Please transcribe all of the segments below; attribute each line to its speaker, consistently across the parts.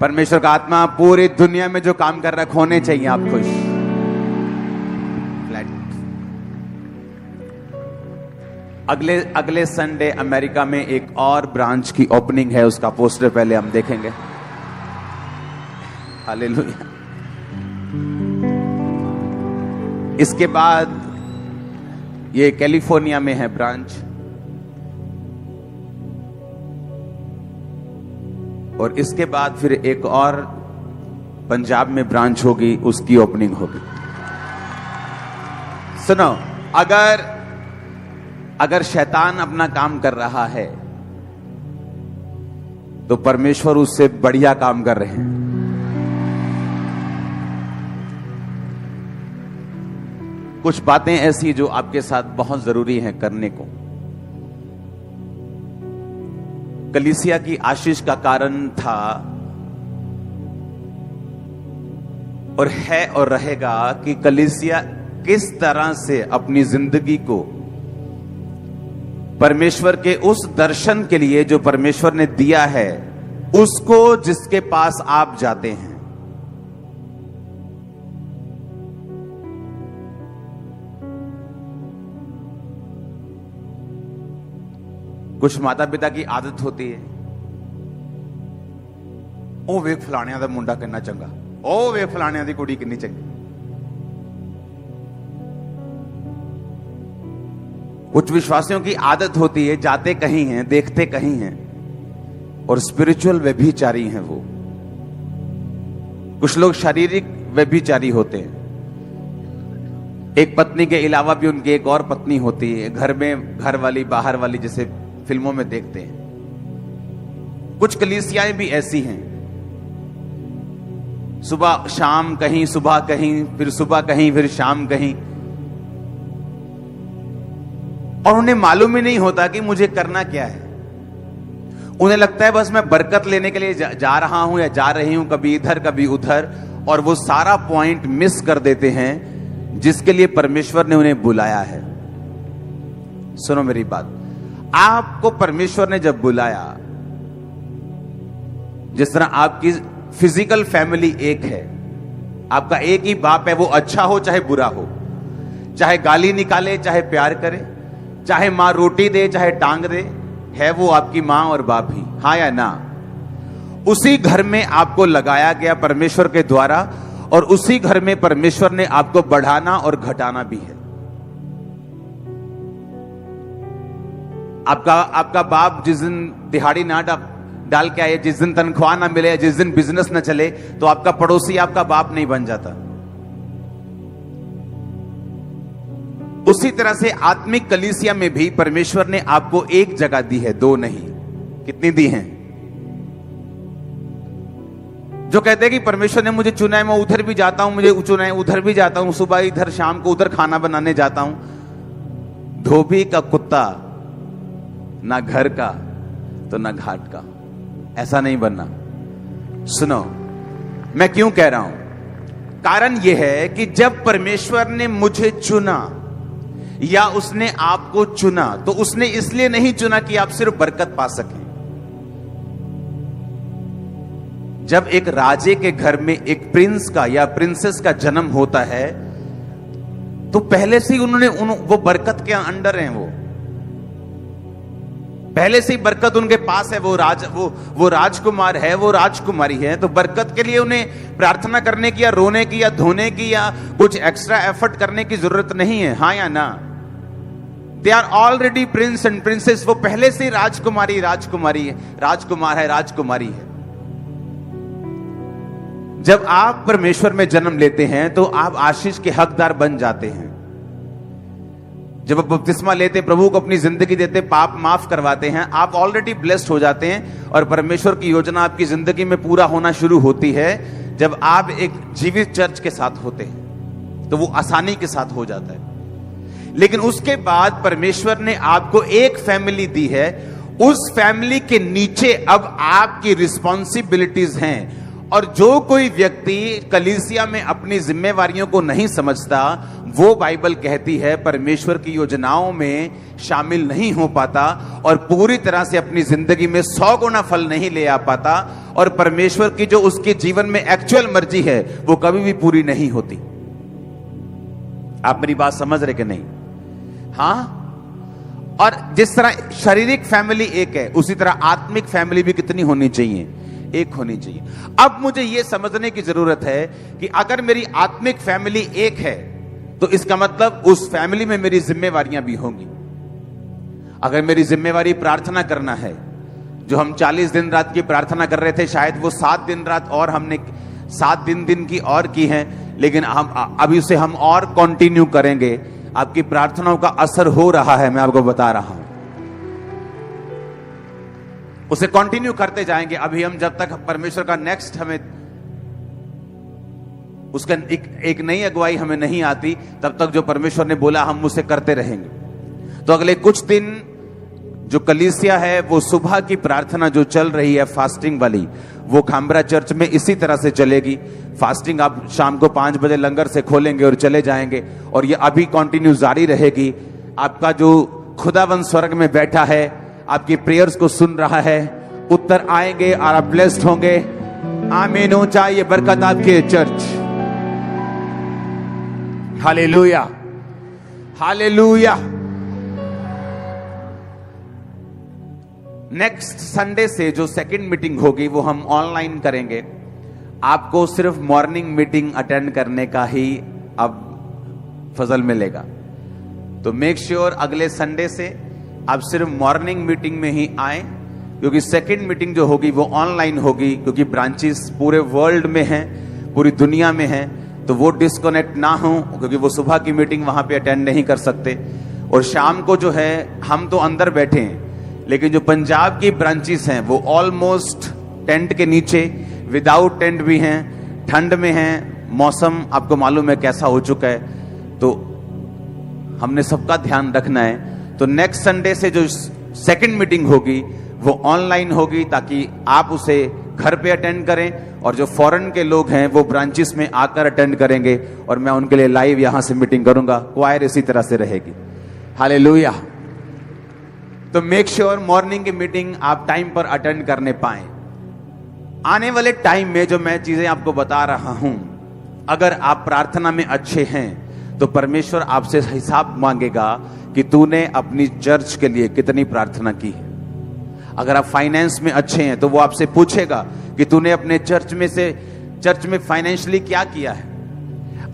Speaker 1: परमेश्वर का आत्मा पूरी दुनिया में जो काम कर रहा है, होने चाहिए आप खुश। अगले संडे अमेरिका में एक और ब्रांच की ओपनिंग है, उसका पोस्टर पहले हम देखेंगे। हालेलुया। इसके बाद ये कैलिफोर्निया में है ब्रांच, और इसके बाद फिर एक और पंजाब में ब्रांच होगी, उसकी ओपनिंग होगी। सुनो, अगर शैतान अपना काम कर रहा है तो परमेश्वर उससे बढ़िया काम कर रहे हैं। कुछ बातें ऐसी जो आपके साथ बहुत जरूरी हैं करने को। कलीसिया की आशीष का कारण था और है और रहेगा कि कलीसिया किस तरह से अपनी जिंदगी को परमेश्वर के उस दर्शन के लिए जो परमेश्वर ने दिया है, उसको जिसके पास आप जाते हैं। कुछ माता पिता की आदत होती है, ओ वे फलाणिया दा मुंडा कितना चंगा, ओ वे फलाणिया दी कुड़ी कितनी चंगी। कुछ विश्वासियों की आदत होती है, जाते कहीं हैं, देखते कहीं हैं, और स्पिरिचुअल व्यभिचारी हैं वो। कुछ लोग शारीरिक व्यभिचारी होते हैं। एक पत्नी के अलावा भी उनकी एक और पत्नी होती है, घर में घर वाली बाहर वाली, जैसे फिल्मों में देखते हैं। कुछ कलीसियाएं भी ऐसी हैं, सुबह शाम कहीं, सुबह कहीं, फिर सुबह कहीं, फिर शाम कहीं, और उन्हें मालूम ही नहीं होता कि मुझे करना क्या है। उन्हें लगता है बस मैं बरकत लेने के लिए जा रहा हूं या जा रही हूं, कभी इधर कभी उधर, और वो सारा पॉइंट मिस कर देते हैं जिसके लिए परमेश्वर ने उन्हें बुलाया है। सुनो मेरी बात, आपको परमेश्वर ने जब बुलाया, जिस तरह आपकी फिजिकल फैमिली एक है, आपका एक ही बाप है, वो अच्छा हो चाहे बुरा हो, चाहे गाली निकाले चाहे प्यार करे, चाहे मां रोटी दे चाहे टांग दे, है वो आपकी मां और बाप ही, हाँ या ना। उसी घर में आपको लगाया गया परमेश्वर के द्वारा, और उसी घर में परमेश्वर ने आपको बढ़ाना और घटाना भी है। आपका बाप जिस दिन दिहाड़ी ना डाल के आए, जिस दिन तनख्वाह ना मिले, जिस दिन बिजनेस ना चले, तो आपका पड़ोसी आपका बाप नहीं बन जाता। उसी तरह से आत्मिक कलीसिया में भी परमेश्वर ने आपको एक जगह दी है, दो नहीं। कितनी दी हैं? जो कहते हैं कि परमेश्वर ने मुझे चुना है, मैं उधर भी जाता हूं, मुझे चुना है उधर भी जाता हूं, सुबह इधर, शाम को उधर खाना बनाने जाता हूं। धोबी का कुत्ता, ना घर का तो ना घाट का। ऐसा नहीं बनना। सुनो, मैं क्यों कह रहा हूं? कारण यह है कि जब परमेश्वर ने मुझे चुना या उसने आपको चुना, तो उसने इसलिए नहीं चुना कि आप सिर्फ बरकत पा सकें। जब एक राजे के घर में एक प्रिंस का या प्रिंसेस का जन्म होता है, तो पहले से ही वो बरकत के अंडर हैं, वो पहले से ही बरकत उनके पास है। वो राजकुमार है, वो राजकुमारी है, तो बरकत के लिए उन्हें प्रार्थना करने की या रोने की या धोने की या कुछ एक्स्ट्रा एफर्ट करने की जरूरत नहीं है, हाँ या ना। They are already prince and princess. वो पहले से ही राजकुमार है, राजकुमारी है। जब आप परमेश्वर में जन्म लेते हैं तो आप आशीष के हकदार बन जाते हैं। जब आप बपतिस्मा लेते, प्रभु को अपनी जिंदगी देते, पाप माफ करवाते हैं, आप ऑलरेडी ब्लेस्ड हो जाते हैं, और परमेश्वर की योजना आपकी जिंदगी में पूरा होना शुरू होती है। जब आप एक जीवित चर्च के साथ होते हैं तो वो आसानी के साथ हो जाता है। लेकिन उसके बाद परमेश्वर ने आपको एक फैमिली दी है, उस फैमिली के नीचे अब आपकी रिस्पॉन्सिबिलिटीज हैं, और जो कोई व्यक्ति कलीसिया में अपनी जिम्मेवारियों को नहीं समझता, वो बाइबल कहती है परमेश्वर की योजनाओं में शामिल नहीं हो पाता और पूरी तरह से अपनी जिंदगी में 100 गुना फल नहीं ले आ पाता, और परमेश्वर की जो उसके जीवन में एक्चुअल मर्जी है वो कभी भी पूरी नहीं होती। आप मेरी बात समझ रहे कि नहीं? हाँ। और जिस तरह शारीरिक फैमिली एक है, उसी तरह आत्मिक फैमिली भी कितनी होनी चाहिए? एक होनी चाहिए। अब मुझे यह समझने की जरूरत है कि अगर मेरी आत्मिक फैमिली एक है तो इसका मतलब उस फैमिली में मेरी जिम्मेवारियां भी होंगी। अगर मेरी जिम्मेवारी प्रार्थना करना है, जो हम 40 दिन रात की प्रार्थना कर रहे थे, शायद वो 7 दिन रात और हमने 7 दिन की और की है, लेकिन हम अभी उसे हम और कंटिन्यू करेंगे। आपकी प्रार्थनाओं का असर हो रहा है, मैं आपको बता रहा हूं। उसे कंटिन्यू करते जाएंगे। अभी हम जब तक परमेश्वर का नेक्स्ट हमें उसका एक नई अगुवाई हमें नहीं आती, तब तक जो परमेश्वर ने बोला हम उसे करते रहेंगे। तो अगले कुछ दिन जो कलीसिया है, वो सुबह की प्रार्थना जो चल रही है फास्टिंग वाली, वो खामरा चर्च में इसी तरह से चलेगी। फास्टिंग आप शाम को 5 बजे लंगर से खोलेंगे और चले जाएंगे, और ये अभी कंटिन्यू जारी रहेगी। आपका जो खुदावंद स्वर्ग में बैठा है, आपकी प्रेयर्स को सुन रहा है, उत्तर आएंगे और आप ब्लेस्ड होंगे। आमीन हो जाए ये बरकत आपके church. Hallelujah, hallelujah. Next Sunday से जो सेकंड मीटिंग होगी वो हम ऑनलाइन करेंगे। आपको सिर्फ मॉर्निंग मीटिंग अटेंड करने का ही अब फजल मिलेगा। तो मेक श्योर अगले संडे से आप सिर्फ मॉर्निंग मीटिंग में ही आए, क्योंकि सेकंड मीटिंग जो होगी वो ऑनलाइन होगी, क्योंकि ब्रांचेस पूरे वर्ल्ड में हैं, पूरी दुनिया में हैं। तो वो डिस्कनेक्ट ना हो, क्योंकि वो सुबह की मीटिंग वहां पे अटेंड नहीं कर सकते। और शाम को जो है, हम तो अंदर बैठे हैं, लेकिन जो पंजाब की ब्रांचेस हैं वो ऑलमोस्ट टेंट के नीचे, विदाउट टेंट भी हैं, ठंड में हैं। मौसम आपको मालूम है कैसा हो चुका है, तो हमने सबका ध्यान रखना है। तो नेक्स्ट संडे से जो सेकंड मीटिंग होगी वो ऑनलाइन होगी, ताकि आप उसे घर पे अटेंड करें, और जो फॉरेन के लोग हैं वो ब्रांचेस में आकर अटेंड करेंगे, और मैं उनके लिए लाइव यहां से मीटिंग करूंगा। क्वायर इसी तरह से रहेगी। हालेलुया। तो मेक श्योर मॉर्निंग की मीटिंग आप टाइम पर अटेंड करने पाएं। आने वाले टाइम में जो मैं चीजें आपको बता रहा हूं, अगर आप प्रार्थना में अच्छे हैं तो परमेश्वर आपसे हिसाब मांगेगा कि तूने अपनी चर्च के लिए कितनी प्रार्थना की है। अगर आप फाइनेंस में अच्छे हैं तो वो आपसे पूछेगा कि तूने अपने चर्च में फाइनेंशियली क्या किया है।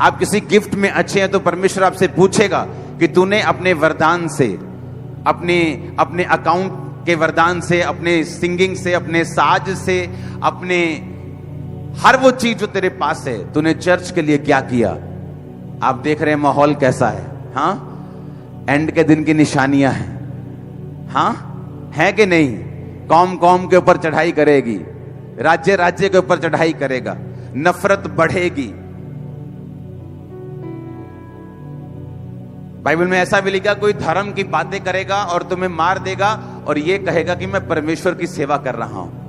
Speaker 1: आप किसी गिफ्ट में अच्छे हैं तो परमेश्वर आपसे पूछेगा कि तूने अपने वरदान से, अपने अकाउंट के वरदान से, अपने सिंगिंग से, अपने साज से, अपने हर वो चीज जो तेरे पास है, तूने चर्च के लिए क्या किया। आप देख रहे हैं माहौल कैसा है। हाँ, एंड के दिन की निशानियां हैं। हाँ, है कि नहीं? कौम कौम के ऊपर चढ़ाई करेगी, राज्य राज्य के ऊपर चढ़ाई करेगा, नफरत बढ़ेगी। बाइबल में ऐसा भी लिखा, कोई धर्म की बातें करेगा और तुम्हें मार देगा और ये कहेगा कि मैं परमेश्वर की सेवा कर रहा हूं।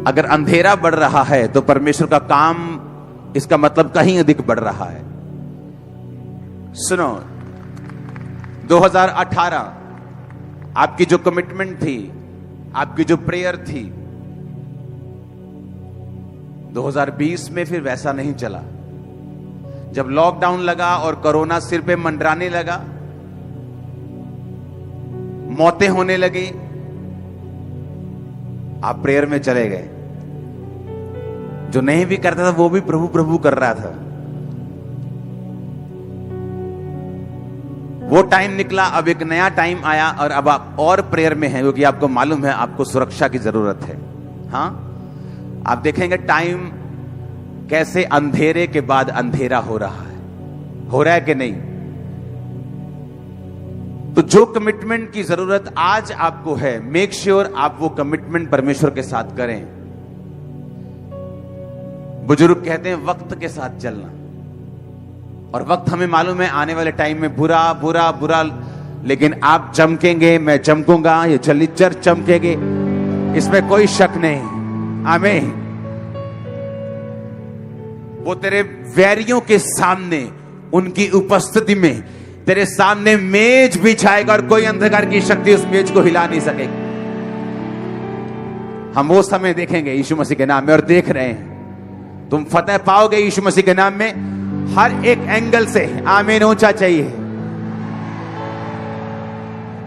Speaker 1: अगर अंधेरा बढ़ रहा है तो परमेश्वर का काम, इसका मतलब कहीं अधिक बढ़ रहा है। सुनो, 2018 आपकी जो कमिटमेंट थी, आपकी जो प्रेयर थी, 2020 में फिर वैसा नहीं चला। जब लॉकडाउन लगा और कोरोना सिर पे मंडराने लगा, मौतें होने लगी, आप प्रेयर में चले गए। जो नहीं भी करता था वो भी प्रभु प्रभु कर रहा था। वो टाइम निकला, अब एक नया टाइम आया और अब आप और प्रेयर में हैं, क्योंकि आपको मालूम है आपको सुरक्षा की जरूरत है। हाँ, आप देखेंगे टाइम कैसे अंधेरे के बाद अंधेरा हो रहा है कि नहीं? तो जो कमिटमेंट की जरूरत आज आपको है, मेक श्योर आप वो कमिटमेंट परमेश्वर के साथ करें। बुजुर्ग कहते हैं वक्त के साथ चलना, और वक्त हमें मालूम है आने वाले टाइम में बुरा बुरा बुरा लेकिन आप चमकेंगे, मैं चमकूंगा, ये चली चर्च चमकेगी, इसमें कोई शक नहीं। आमीन। वो तेरे वैरियों के सामने, उनकी उपस्थिति में तेरे सामने मेज बिछाएगा और कोई अंधकार की शक्ति उस मेज को हिला नहीं सकेगी। हम वो समय देखेंगे यीशु मसीह के नाम में, और देख रहे हैं। तुम फतेह पाओगे यीशु मसीह के नाम में हर एक एंगल से। आमीन। ऊंचा चाहिए।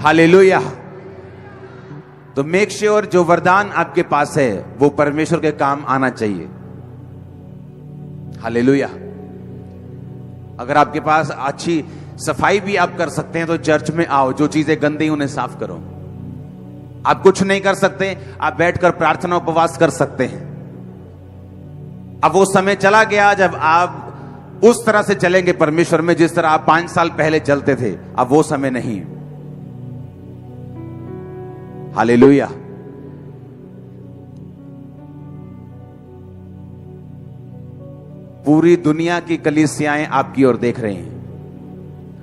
Speaker 1: हालेलुया। तो मेक श्योर जो वरदान आपके पास है वो परमेश्वर के काम आना चाहिए। हालेलुया। अगर आपके पास अच्छी सफाई भी आप कर सकते हैं तो चर्च में आओ, जो चीजें गंदी उन्हें साफ करो। आप कुछ नहीं कर सकते, आप बैठकर प्रार्थना उपवास कर सकते हैं। अब वो समय चला गया जब आप उस तरह से चलेंगे परमेश्वर में जिस तरह आप 5 साल पहले चलते थे। अब वो समय नहीं। हालेलुया। पूरी दुनिया की कलीसियाएं आपकी ओर देख रही हैं।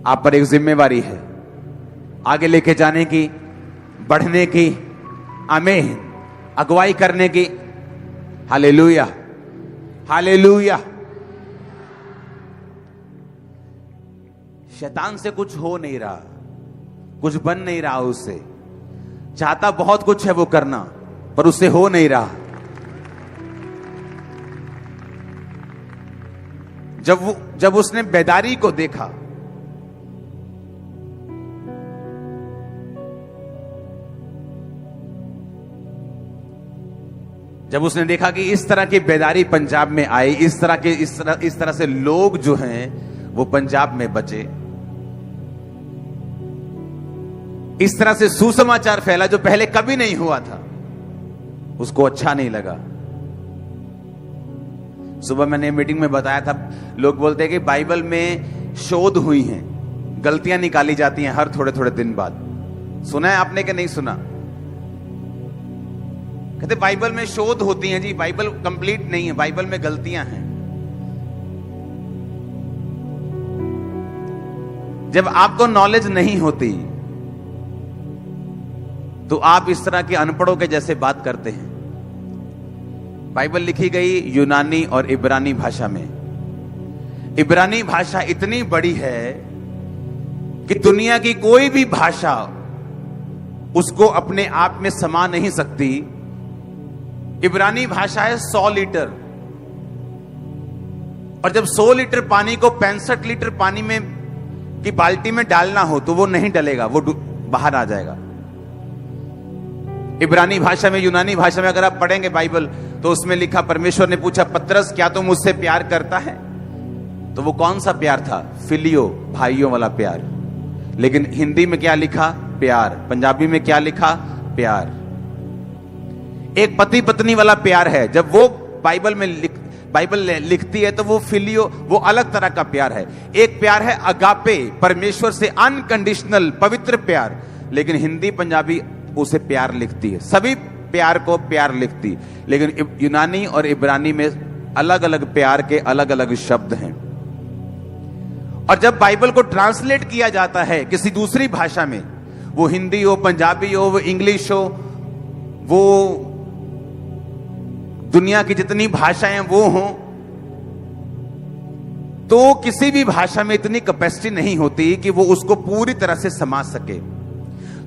Speaker 1: आप पर एक जिम्मेवारी है आगे लेके जाने की, बढ़ने की, आमीन, अगुवाई करने की। हालेलुया। हालेलुया। शैतान से कुछ हो नहीं रहा, कुछ बन नहीं रहा उससे। चाहता बहुत कुछ है वो करना, पर उससे हो नहीं रहा। जब उसने बेदारी को देखा, जब उसने देखा कि इस तरह की बेदारी पंजाब में आई, इस तरह से लोग जो हैं वो पंजाब में बचे, इस तरह से सुसमाचार फैला जो पहले कभी नहीं हुआ था, उसको अच्छा नहीं लगा। सुबह मैंने मीटिंग में बताया था, लोग बोलते हैं कि बाइबल में शोध हुई हैं, गलतियां निकाली जाती हैं हर थोड़े थोड़े दिन बाद। सुना है आपने कि नहीं सुना? कहते बाइबल में शोध होती हैं। जी, बाइबल कंप्लीट नहीं है, बाइबल में गलतियां हैं। जब आपको नॉलेज नहीं होती तो आप इस तरह के अनपढ़ों के जैसे बात करते हैं। बाइबल लिखी गई यूनानी और इब्रानी भाषा में। इब्रानी भाषा इतनी बड़ी है कि दुनिया की कोई भी भाषा उसको अपने आप में समा नहीं सकती। इब्रानी भाषा है 100 लीटर, और जब 100 लीटर पानी को 65 लीटर पानी में की बाल्टी में डालना हो तो वो नहीं डलेगा, वो बाहर आ जाएगा। इब्रानी भाषा में, यूनानी भाषा में अगर आप पढ़ेंगे बाइबल तो उसमें लिखा, परमेश्वर ने पूछा, पतरस क्या तुम मुझसे प्यार करता है? तो वो कौन सा प्यार था? फिलियो, भाइयों वाला प्यार। लेकिन हिंदी में क्या लिखा? प्यार। पंजाबी में क्या लिखा? प्यार। एक पति पत्नी वाला प्यार है। जब वो बाइबल लिखती है तो वो फिलियो, वो अलग तरह का प्यार है। एक प्यार है अगापे, परमेश्वर से अनकंडीशनल पवित्र प्यार। लेकिन हिंदी पंजाबी उसे प्यार लिखती है, सभी प्यार को प्यार लिखती। लेकिन यूनानी और इब्रानी में अलग अलग प्यार के अलग अलग शब्द हैं। और जब बाइबल को ट्रांसलेट किया जाता है किसी दूसरी भाषा में, वो हिंदी हो, पंजाबी हो, वो इंग्लिश हो, वो दुनिया की जितनी भाषाएं वो हों, तो किसी भी भाषा में इतनी कैपेसिटी नहीं होती कि वो उसको पूरी तरह से समझ सके।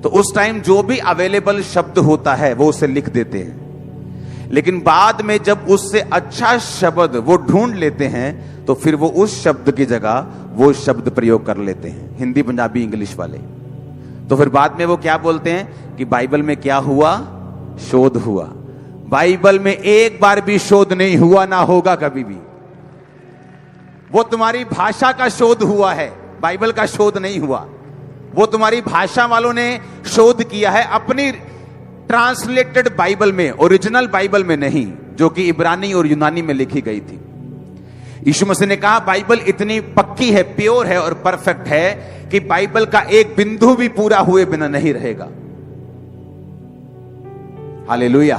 Speaker 1: तो उस टाइम जो भी अवेलेबल शब्द होता है वो उसे लिख देते हैं। लेकिन बाद में जब उससे अच्छा शब्द वो ढूंढ लेते हैं तो फिर वो उस शब्द की जगह वो शब्द प्रयोग कर लेते हैं, हिंदी पंजाबी इंग्लिश वाले। तो फिर बाद में वो क्या बोलते हैं कि बाइबल में क्या हुआ? शोध हुआ। बाइबल में एक बार भी शोध नहीं हुआ, ना होगा कभी भी। वो तुम्हारी भाषा का शोध हुआ है, बाइबल का शोध नहीं हुआ। वो तुम्हारी भाषा वालों ने शोध किया है अपनी ट्रांसलेटेड बाइबल में, ओरिजिनल बाइबल में नहीं, जो कि इब्रानी और यूनानी में लिखी गई थी। यीशु मसीह ने कहा बाइबल इतनी पक्की है, प्योर है और परफेक्ट है कि बाइबल का एक बिंदु भी पूरा हुए बिना नहीं रहेगा। हालेलुया।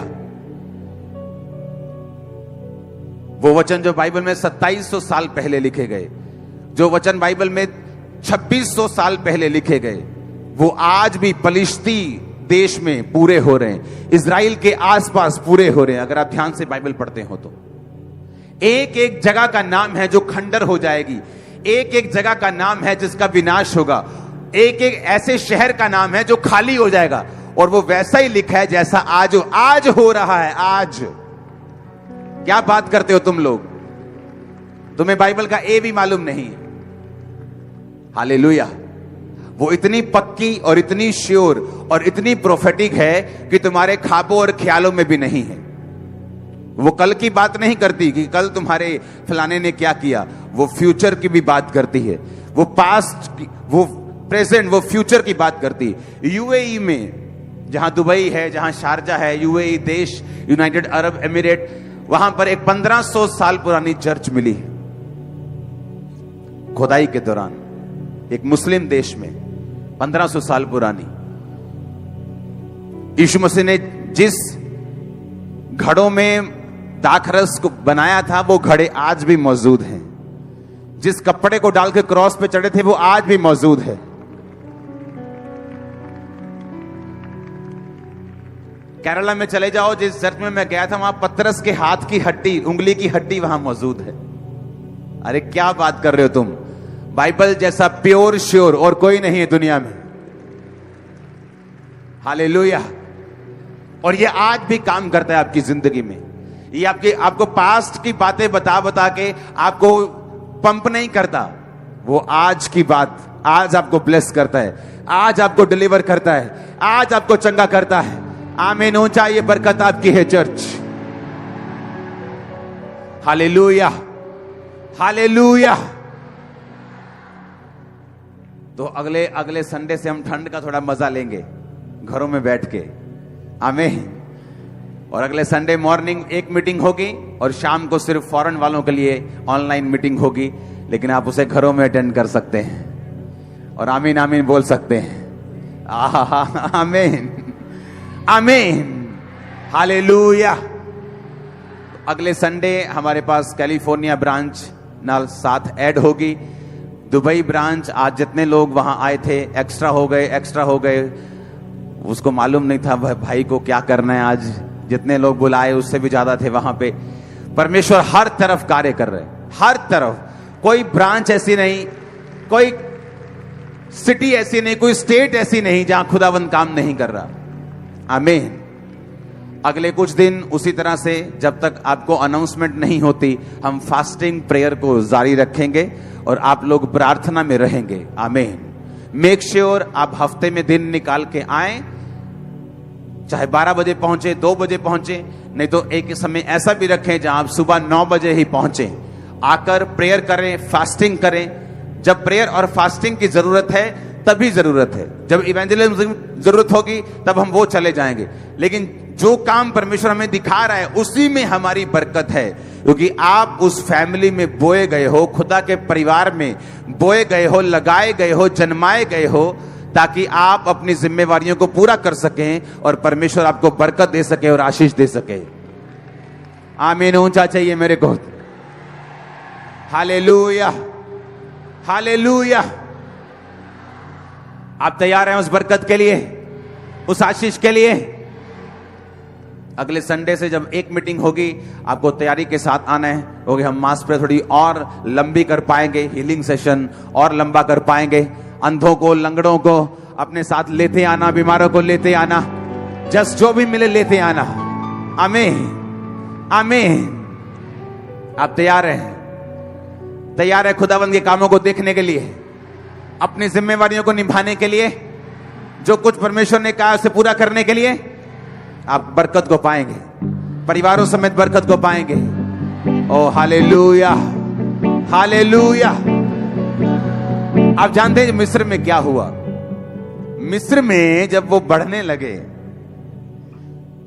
Speaker 1: वो वचन जो बाइबल में 2700 साल पहले लिखे गए, जो वचन बाइबल में 2600 साल पहले लिखे गए, वो आज भी पलिश्ती देश में पूरे हो रहे हैं, इजराइल के आसपास पूरे हो रहे हैं। अगर आप ध्यान से बाइबल पढ़ते हो तो एक एक जगह का नाम है जो खंडर हो जाएगी, एक एक जगह का नाम है जिसका विनाश होगा, एक एक ऐसे शहर का नाम है जो खाली हो जाएगा, और वो वैसा ही लिखा है जैसा आज हो रहा है। आज क्या बात करते हो तुम लोग, तुम्हें बाइबल का ए भी मालूम नहीं है। हालेलुया। वो इतनी पक्की और इतनी श्योर और इतनी प्रोफेटिक है कि तुम्हारे ख्वाबों और ख्यालों में भी नहीं है। वो कल की बात नहीं करती कि कल तुम्हारे फलाने ने क्या किया, वो फ्यूचर की भी बात करती है, वो पास्ट की, वो प्रेजेंट, वो फ्यूचर की बात करती है। यूएई में, जहां दुबई है, जहां शारजा है, यूएई देश, यूनाइटेड अरब एमिरेट, वहां पर एक 1500 साल पुरानी चर्च मिली खुदाई के दौरान, एक मुस्लिम देश में 1500 साल पुरानी। यीशु मसीह ने जिस घड़ों में दाखरस को बनाया था वो घड़े आज भी मौजूद हैं। जिस कपड़े को डाल के क्रॉस पे चढ़े थे वो आज भी मौजूद है। केरला में चले जाओ, जिस चर्च में मैं गया था वहां पतरस के हाथ की हड्डी, उंगली की हड्डी वहां मौजूद है। अरे क्या बात कर रहे हो तुम, बाइबल जैसा प्योर श्योर और कोई नहीं है दुनिया में। हालेलुया। और ये आज भी काम करता है आपकी जिंदगी में। ये आपको पास्ट की बातें बता बता के आपको पंप नहीं करता, वो आज की बात आज आपको ब्लेस करता है, आज आपको डिलीवर करता है, आज आपको चंगा करता है। आमीन। ऊंचा ये बरकत आपकी है चर्च। Hallelujah, hallelujah. तो अगले संडे से हम ठंड का थोड़ा मजा लेंगे घरों में बैठ के। आमीन। और अगले संडे मॉर्निंग एक मीटिंग होगी और शाम को सिर्फ फॉरेन वालों के लिए ऑनलाइन मीटिंग होगी, लेकिन आप उसे घरों में अटेंड कर सकते हैं और आमीन आमीन बोल सकते हैं। आमीन आमीन। हालेलुया। अगले संडे हमारे पास कैलिफोर्निया ब्रांच नाल साथ ऐड होगी। दुबई ब्रांच, आज जितने लोग वहां आए थे एक्स्ट्रा हो गए। उसको मालूम नहीं था भाई को क्या करना है। आज जितने लोग बुलाए उससे भी ज्यादा थे वहां पे। परमेश्वर हर तरफ कार्य कर रहे हैं, हर तरफ। कोई ब्रांच ऐसी नहीं, कोई सिटी ऐसी नहीं, कोई स्टेट ऐसी नहीं जहां खुदावंद काम नहीं कर रहा। आमीन। अगले कुछ दिन उसी तरह से जब तक आपको अनाउंसमेंट नहीं होती हम फास्टिंग प्रेयर को जारी रखेंगे और आप लोग प्रार्थना में रहेंगे। आमीन। मेक श्योर आप हफ्ते में दिन निकाल के आए, चाहे 12 बजे पहुंचे, 2 बजे पहुंचे, नहीं तो एक समय ऐसा भी रखें जहां आप सुबह 9 बजे ही पहुंचे। आकर प्रेयर करें, फास्टिंग करें। जब प्रेयर और फास्टिंग की जरूरत है तभी जरूरत है, जब इवेंजलिज्म जरूरत होगी तब हम वो चले जाएंगे। लेकिन जो काम परमेश्वर हमें दिखा रहा है उसी में हमारी बरकत है, क्योंकि आप उस फैमिली में बोए गए हो, खुदा के परिवार में बोए गए हो, लगाए गए हो, जन्माए गए हो, ताकि आप अपनी जिम्मेवारियों को पूरा कर सकें और परमेश्वर आपको बरकत दे सके और आशीष दे सके। आमीन। ऊंचा चाहिए मेरे को। Hallelujah, hallelujah. आप तैयार हैं उस बरकत के लिए, उस आशीष के लिए? अगले संडे से जब एक मीटिंग होगी आपको तैयारी के साथ आना है, क्योंकि हम मास प्रेयर थोड़ी और लंबी कर पाएंगे, हीलिंग सेशन और लंबा कर पाएंगे। अंधों को, लंगड़ों को अपने साथ लेते आना, बीमारों को लेते आना, जस्ट जो भी मिले लेते आना। आमीन आमीन। आप तैयार हैं? तैयार है खुदावंद के कामों को देखने के लिए, अपनी जिम्मेवारियों को निभाने के लिए, जो कुछ परमेश्वर ने कहा उसे पूरा करने के लिए? आप बरकत को पाएंगे, परिवारों समेत बरकत को पाएंगे। ओ हालेलुया, हालेलुया। आप जानते हैं मिस्र में क्या हुआ? मिस्र में जब वो बढ़ने लगे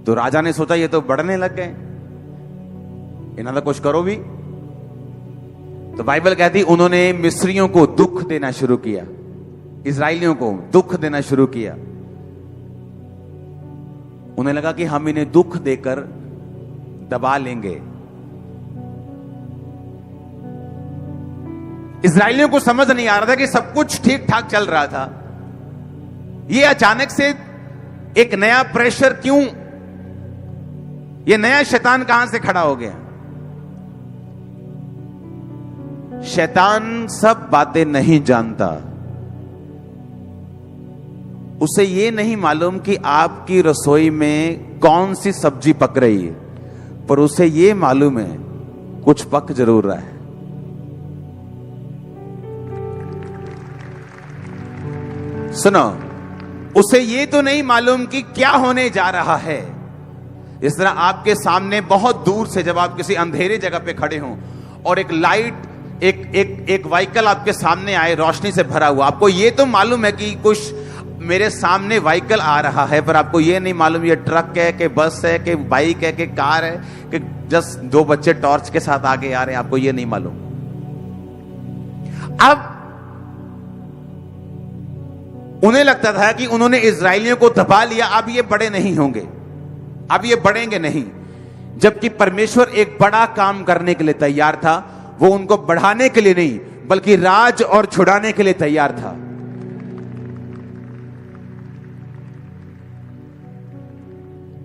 Speaker 1: तो राजा ने सोचा ये तो बढ़ने लग गए, इन्होंने कुछ करो भी। तो बाइबल कहती उन्होंने मिस्रियों को दुख देना शुरू किया, इजराइलियों को दुख देना शुरू किया। उन्हें लगा कि हम इन्हें दुख देकर दबा लेंगे। इजराइलियों को समझ नहीं आ रहा था कि सब कुछ ठीक ठाक चल रहा था, ये अचानक से एक नया प्रेशर क्यों? ये नया शैतान कहां से खड़ा हो गया? शैतान सब बातें नहीं जानता। उसे ये नहीं मालूम कि आपकी रसोई में कौन सी सब्जी पक रही है, पर उसे ये मालूम है कुछ पक जरूर रहा है। सुनो, उसे ये तो नहीं मालूम कि क्या होने जा रहा है। इस तरह आपके सामने बहुत दूर से जब आप किसी अंधेरे जगह पे खड़े हों और एक लाइट, एक व्हीकल आपके सामने आए रोशनी से भरा हुआ, आपको ये तो मालूम है कि कुछ मेरे सामने व्हीकल आ रहा है, पर आपको ये नहीं मालूम ये ट्रक है कि बस है कि बाइक है कि कार है कि जस्ट दो बच्चे टॉर्च के साथ आगे आ रहे हैं, आपको ये नहीं मालूम। अब उन्हें लगता था कि उन्होंने इजरायलियों को दबा लिया, अब ये बड़े नहीं होंगे, अब ये बढ़ेंगे नहीं। जबकि परमेश्वर एक बड़ा काम करने के लिए तैयार था। वो उनको बढ़ाने के लिए नहीं, बल्कि राज और छुड़ाने के लिए तैयार था।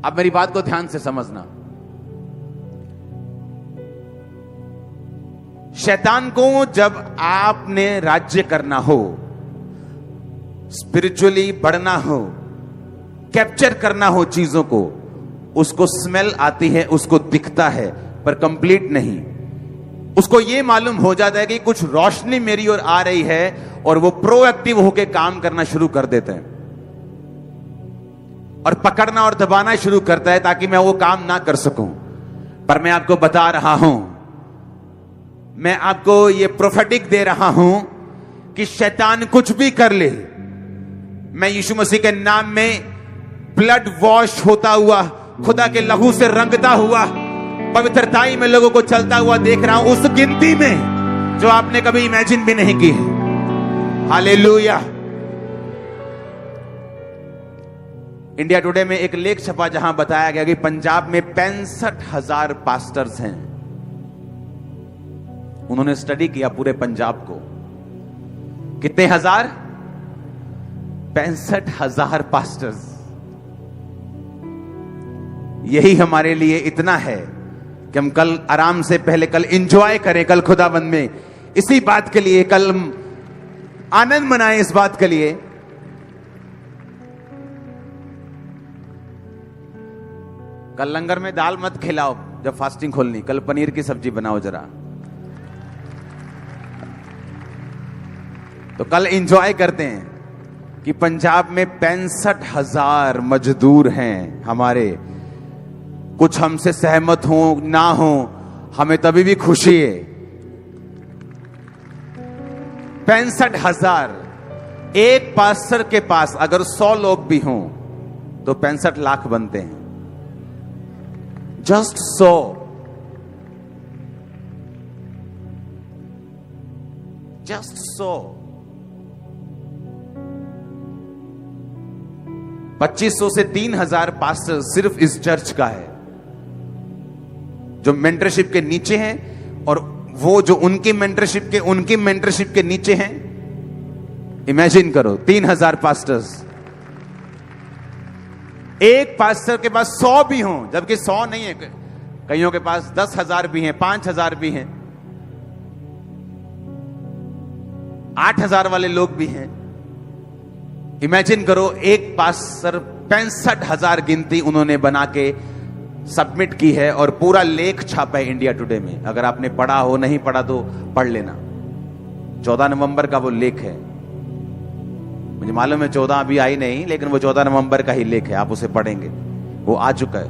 Speaker 1: अब मेरी बात को ध्यान से समझना। शैतान को जब आपने राज्य करना हो, स्पिरिचुअली बढ़ना हो, कैप्चर करना हो चीजों को, उसको स्मेल आती है, उसको दिखता है, पर कंप्लीट नहीं। उसको यह मालूम हो जाता है कि कुछ रोशनी मेरी ओर आ रही है, और वो प्रोएक्टिव होकर काम करना शुरू कर देते हैं और पकड़ना और दबाना शुरू करता है ताकि मैं वो काम ना कर सकूं। पर मैं आपको बता रहा हूं, मैं आपको ये प्रोफेटिक दे रहा हूं कि शैतान कुछ भी कर ले, मैं यीशु मसीह के नाम में ब्लड वॉश होता हुआ, खुदा के लहू से रंगता हुआ, पवित्रताई में लोगों को चलता हुआ देख रहा हूं, उस गिनती में जो आपने कभी इमेजिन भी नहीं की है। हालेलुया। इंडिया टुडे में एक लेख छपा जहां बताया गया कि पंजाब में 65,000 पास्टर्स हैं। उन्होंने स्टडी किया पूरे पंजाब को। कितने हजार? 65,000 पास्टर्स। यही हमारे लिए इतना है कि हम कल आराम से, पहले कल एंजॉय करें, कल खुदाबंद में इसी बात के लिए, कल आनंद मनाएं इस बात के लिए। कल लंगर में दाल मत खिलाओ जब फास्टिंग खोलनी, कल पनीर की सब्जी बनाओ जरा। तो कल एंजॉय करते हैं कि पंजाब में 65,000 मजदूर हैं हमारे। कुछ हमसे सहमत हो ना हो, हमें तभी भी खुशी है। 65,000। एक पास्टर के पास अगर 100 लोग भी हों तो 65 लाख बनते हैं। जस्ट 100। जस्ट 100। 2500 से 3,000 पास्टर सिर्फ इस चर्च का है, जो मेंटरशिप के नीचे हैं, और वो जो उनकी मेंटरशिप के नीचे हैं। इमेजिन करो 3,000 पास्टर्स। एक पास्टर के पास 100 भी हों, जबकि 100 नहीं है, कईयों के पास 10,000 भी हैं, 5,000 भी हैं, 8,000 वाले लोग भी हैं। इमेजिन करो एक पास्टर 65,000 गिनती उन्होंने बना के सबमिट की है, और पूरा लेख छापा है इंडिया टुडे में। अगर आपने पढ़ा हो, नहीं पढ़ा तो पढ़ लेना। 14 नवंबर का वो लेख है। मुझे मालूम है 14 अभी आई नहीं, लेकिन वो 14 नवंबर का ही लेख है, आप उसे पढ़ेंगे, वो आ चुका है।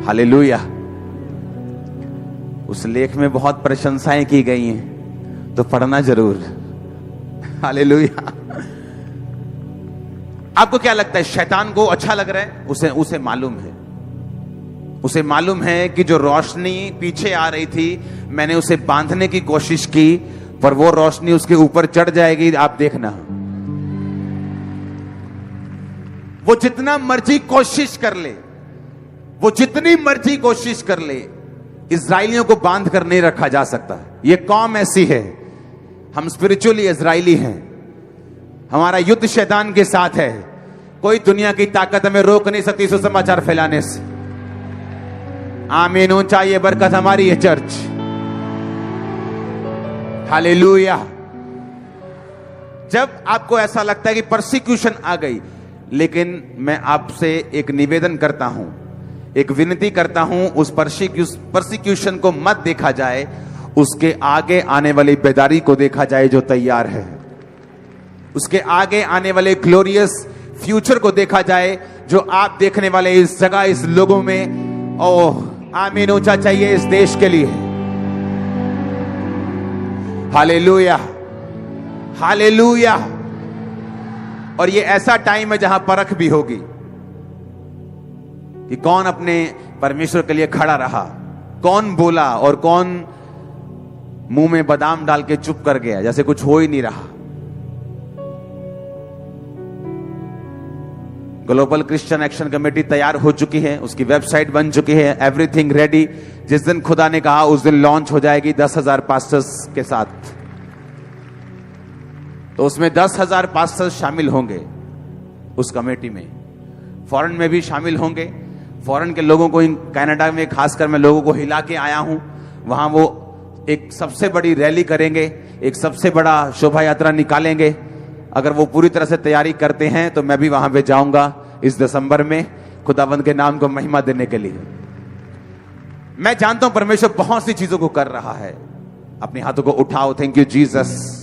Speaker 1: हालेलुया। उस लेख में बहुत प्रशंसाएं की गई हैं, तो पढ़ना जरूर। हालेलुया। आपको क्या लगता है, शैतान को अच्छा लग रहा है? उसे मालूम है, उसे मालूम है कि जो रोशनी पीछे आ रही थी, मैंने उसे बांधने की कोशिश की, पर वो रोशनी उसके ऊपर चढ़ जाएगी, आप देखना। वो जितना मर्जी कोशिश कर ले, वो जितनी मर्जी कोशिश कर ले, इजरायलियों को बांध कर नहीं रखा जा सकता। ये कौम ऐसी है, हम स्पिरिचुअली इजरायली हैं, हमारा युद्ध शैतान के साथ है। कोई दुनिया की ताकत हमें रोक नहीं सकती सुसमाचार फैलाने से। आमीन। ऊंचा ये बरकत हमारी है चर्च। हालेलुया। जब आपको ऐसा लगता है कि परसिक्यूशन आ गई, लेकिन मैं आपसे एक निवेदन करता हूं, एक विनती करता हूं, उस परसिक्यूशन को मत देखा जाए, उसके आगे आने वाली बेदारी को देखा जाए जो तैयार है। उसके आगे आने वाले ग्लोरियस फ्यूचर को देखा जाए जो आप देखने वाले इस जगह, इस लोगों में। ओह आमीन। ऊंचा चाहिए इस देश के लिए। Hallelujah, hallelujah. और ये ऐसा टाइम है जहां परख भी होगी कि कौन अपने परमेश्वर के लिए खड़ा रहा, कौन बोला और कौन मुंह में बादाम डाल के चुप कर गया जैसे कुछ हो ही नहीं रहा। ग्लोबल क्रिश्चियन एक्शन कमेटी तैयार हो चुकी है, उसकी वेबसाइट बन चुकी है, एवरीथिंग रेडी। जिस दिन खुदा ने कहा उस दिन लॉन्च हो जाएगी 10,000 पास्टर्स के साथ। तो उसमें 10,000 पास्टर्स शामिल होंगे उस कमेटी में। फॉरेन में भी शामिल होंगे। फॉरेन के लोगों को, कनाडा में खासकर मैं लोगों को हिला के आया हूं। वहां वो एक सबसे बड़ी रैली करेंगे, एक सबसे बड़ा शोभा यात्रा निकालेंगे। अगर वो पूरी तरह से तैयारी करते हैं तो मैं भी वहां पे जाऊंगा इस दिसंबर में, खुदावंद के नाम को महिमा देने के लिए। मैं जानता हूं परमेश्वर बहुत सी चीजों को कर रहा है। अपने हाथों को उठाओ। Thank you Jesus.